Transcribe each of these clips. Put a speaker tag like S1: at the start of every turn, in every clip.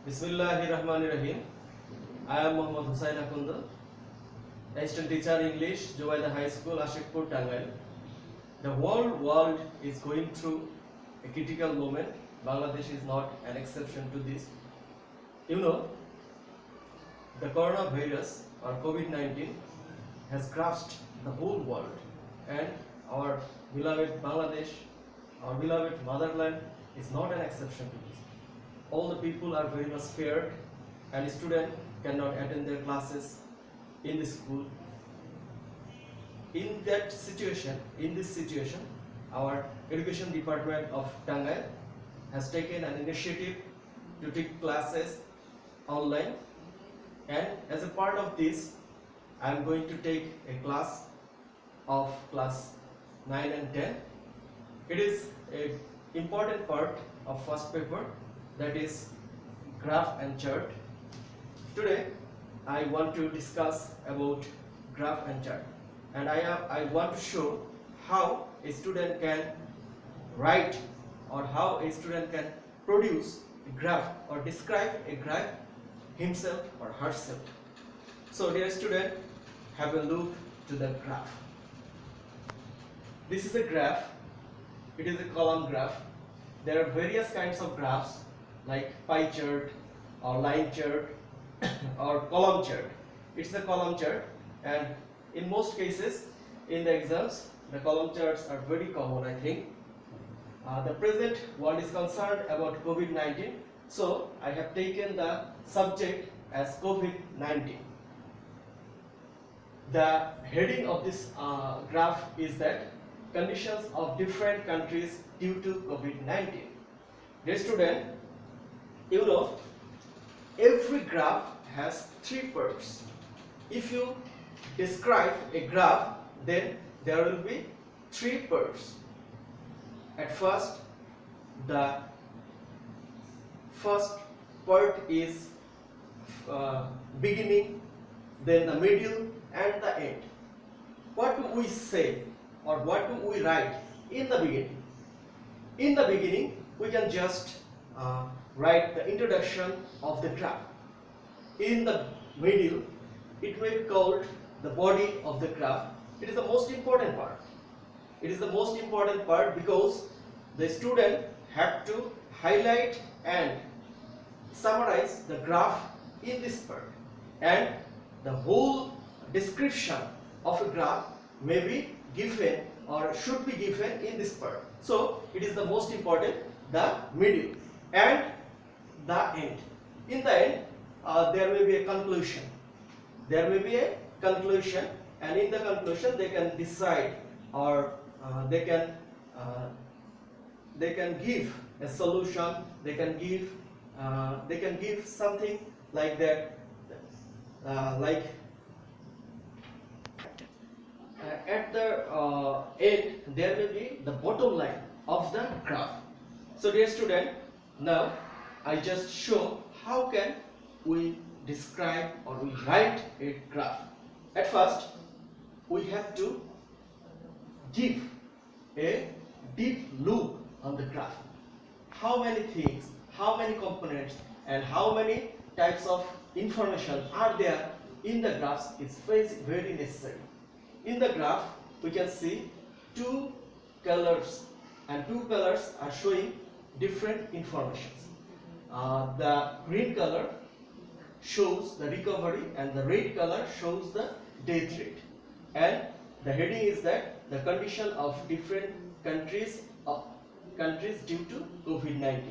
S1: Bismillahirrahmanirrahim. I am Muhammad Hussain Akunda, assistant teacher English, Jubaida High School, Ashikpur, Tangail. The whole world is going through a critical moment. Bangladesh is not an exception to this. You know, the coronavirus or Covid-19 has grasped the whole world, and our beloved Bangladesh, our beloved motherland, is not an exception to this. All the people are very much scared, and students cannot attend their classes in the school. In this situation, our education department of Tangail has taken an initiative to take classes online, and as a part of this, I am going to take a class of class 9 and 10. It is an important part of first paper, that is graph and chart. Today I want to discuss about graph and chart, and I want to show how a student can write or how a student can produce a graph or describe a graph himself or herself. So dear student, have a look to the graph. This is a graph. It is a column graph. There are various kinds of graphs like pie chart or line chart or column chart. It's a column chart, and in most cases in the exams the column charts are very common, I think. The present world is concerned about COVID-19, so I have taken the subject as COVID-19. The heading of this graph is that conditions of different countries due to COVID-19. Dear student, you know, every graph has three parts. If you describe a graph, then there will be three parts. At first, the first part is beginning, then the middle and the end. What do we say or what do we write in the beginning? In the beginning, we can just write the introduction of the graph. In the middle, it may be called the body of the graph. It is the most important part. It is the most important part because the student have to highlight and summarize the graph in this part, and the whole description of a graph may be given or should be given in this part. So it is the most important, the middle and the end. In the end, there may be a conclusion. There may be a conclusion, and in the conclusion they can decide or they can give a solution. They can give something like that, at the end there will be the bottom line of the graph. So dear student, now I just show how can we describe or we write a graph. At first, we have to give a deep look on the graph. How many things, how many components, and how many types of information are there in the graphs is very necessary. In the graph, we can see two colors, and two colors are showing different information. The green color shows the recovery and the red color shows the death rate, and the heading is that the condition of different countries due to COVID-19,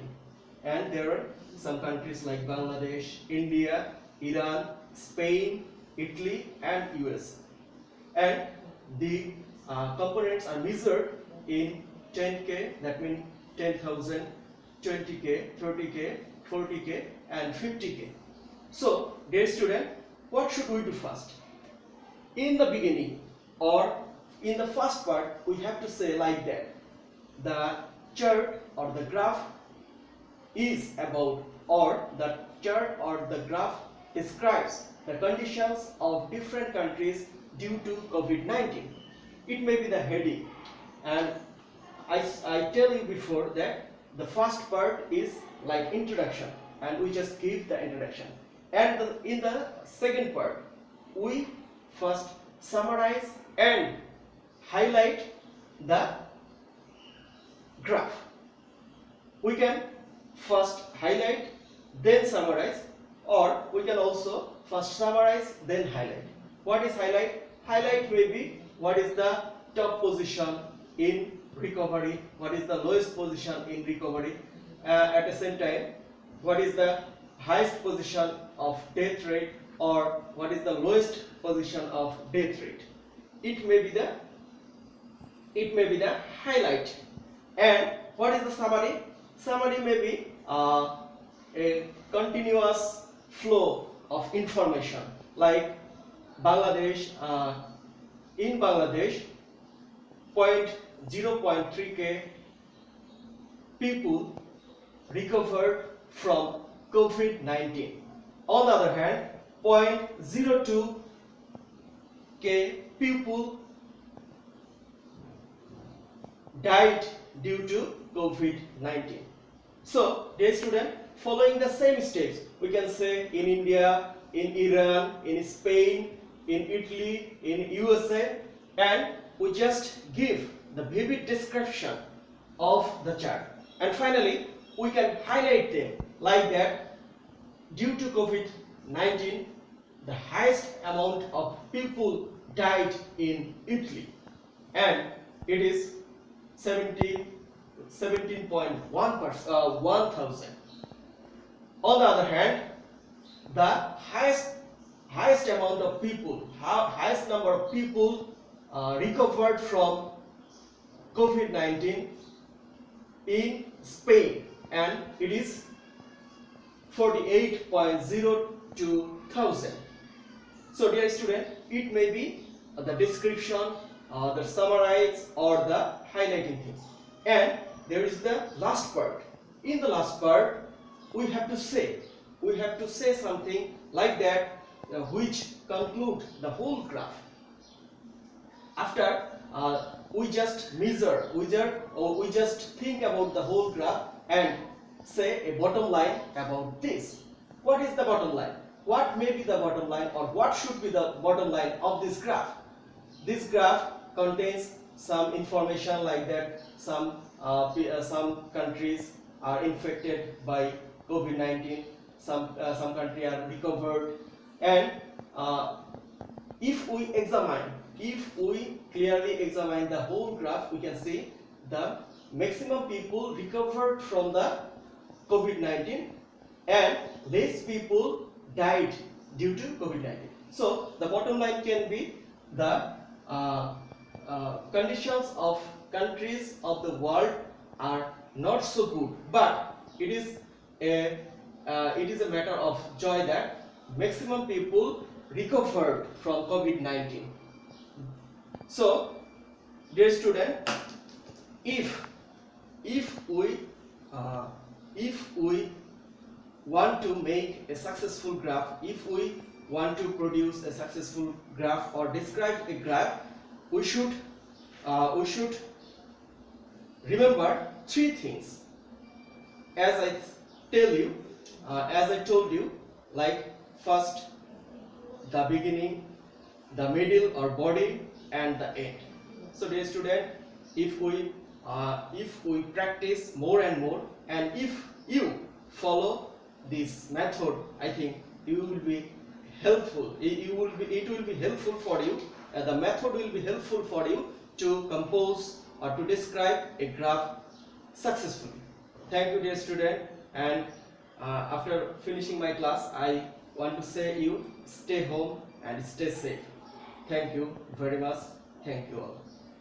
S1: and there are some countries like Bangladesh, India, Iran, Spain, Italy and US, and the components are measured in 10K, that means 10,000, 20K, 30K, 40K and 50K. So dear student, what should we do first? In the beginning or in the first part, we have to say like that the chart or the graph is about, or the chart or the graph describes the conditions of different countries due to COVID-19. It may be the heading, and I tell you before that the first part is like introduction, and we just give the introduction. And in the second part, we first summarize and highlight the graph. We can first highlight, then summarize, or we can also first summarize, then highlight. What is highlight? Highlight may be what is the top position in recovery, what is the lowest position in recovery, at the same time what is the highest position of death rate, or what is the lowest position of death rate. It may be the highlight. And what is the summary? Summary may be a continuous flow of information, like Bangladesh, in Bangladesh 0.3k people recovered from Covid-19. On the other hand, 0.02k people died due to Covid-19. So, dear student, following the same steps, we can say in India, in Iran, in Spain, in Italy, in USA, and we just give the vivid description of the chart. And finally, we can highlight them like that. Due to Covid-19, the highest amount of people died in Italy, and it is 17.1%. On the other hand, the highest amount of people, highest number of people recovered from Covid-19 in Spain, and it is 48.02 thousand. So dear student, it may be the description, the summarize, or the highlighting thing. And there is the last part. In the last part, we have to say something like that, which conclude the whole graph. After we just measure, or we just think about the whole graph and say a bottom line about this. What is the bottom line? What may be the bottom line, or what should be the bottom line of this graph? This graph contains some information like that. Some countries are infected by Covid-19. Some countries are recovered. And if we clearly examine the whole graph, we can see the maximum people recovered from the Covid-19 and less people died due to Covid-19. So the bottom line can be the conditions of countries of the world are not so good, but it is a matter of joy that maximum people recovered from Covid-19. So dear student, if we want to make a successful graph, if we want to produce a successful graph or describe a graph, we should remember three things. As I told you, like first the beginning, the middle or body, and the end. So dear student, if we practice more and more, and if you follow this method, I think you will be helpful. It will be helpful for you. The method will be helpful for you to compose or to describe a graph successfully. Thank you, dear student. And after finishing my class, I want to say you stay home and stay safe. Thank you very much. Thank you all.